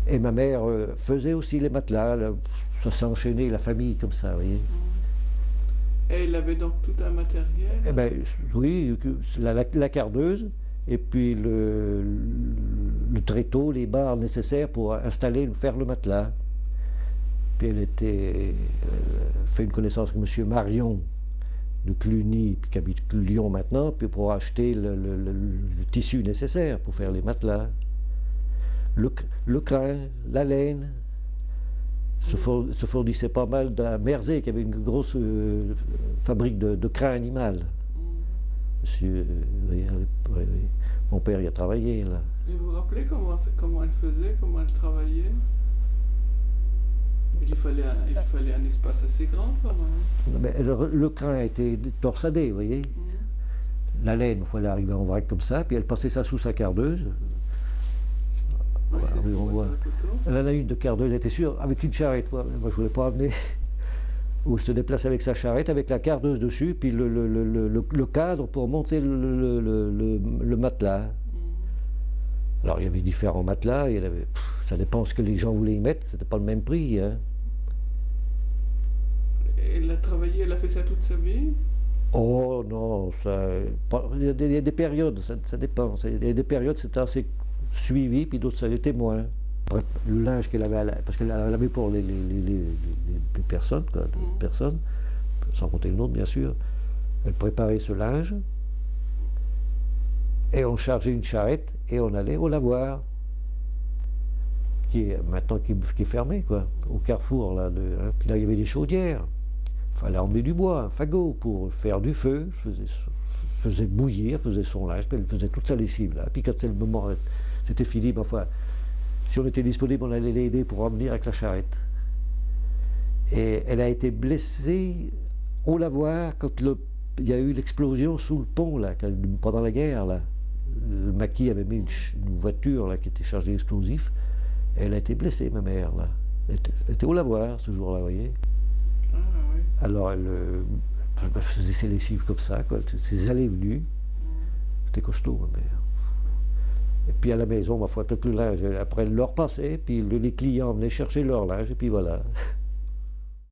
Et ma mère faisait aussi les matelas. Ça s'est enchaîné, la famille, comme ça, vous voyez. Et il avait donc tout un matériel. Eh ben, oui, la cardeuse, et puis le tréteau, les barres nécessaires pour installer, faire le matelas. Puis elle était fait une connaissance avec monsieur Marion de Cluny, qui habite Lyon maintenant, puis pour acheter le tissu nécessaire pour faire les matelas. Le crin, la laine, se fournissait pas mal à Merzey, qui avait une grosse fabrique de crin animal. Monsieur, oui, oui, oui. Mon père y a travaillé là. Et vous vous rappelez comment elle faisait, comment elle travaillait? Il fallait un espace assez grand quand même. Mais le crin était torsadé, vous voyez. La laine, il fallait arriver en vrac comme ça, puis elle passait ça sous sa cardeuse. Oui, Voilà, c'est oui, ce on qu'on voit voit. sur la photo. Elle en a une de cardeuse, elle était sûre, avec une charrette. Moi, je ne voulais pas amener. Où elle se déplace avec sa charrette, avec la cardeuse dessus, puis le cadre pour monter le matelas. Alors il y avait différents matelas, ça dépend ce que les gens voulaient y mettre, c'était pas le même prix. Hein. Elle a travaillé, elle a fait ça toute sa vie. Oh non, il y a des périodes, ça dépend. Il y a des périodes c'était assez suivi, puis d'autres ça l'était moins. Le linge qu'elle avait, parce qu'elle l'avait pour les personnes, quoi, personnes, sans compter le nôtre bien sûr. Elle préparait ce linge, et on chargeait une charrette, et on allait au lavoir, qui est fermé, quoi, au carrefour, là. Hein. Puis là, il y avait des chaudières. Il fallait emmener du bois, un fagot, pour faire du feu, faisait bouillir, faisait son linge, puis elle faisait toute sa lessive, là. Puis quand c'est le moment, c'était fini, ben, enfin, si on était disponible, on allait l'aider pour revenir avec la charrette. Et elle a été blessée au lavoir quand il y a eu l'explosion sous le pont, là, pendant la guerre, là. Le maquis avait mis une voiture là, qui était chargée d'explosifs. Elle a été blessée, ma mère, là. Elle était au lavoir ce jour-là, vous voyez. Ah oui. Alors elle faisait ses lessives comme ça, quoi. Ses allées et venues. C'était costaud, ma mère. Et puis à la maison, ma foi, tout le linge, après elle leur passait, puis les clients venaient chercher leur linge, et puis voilà.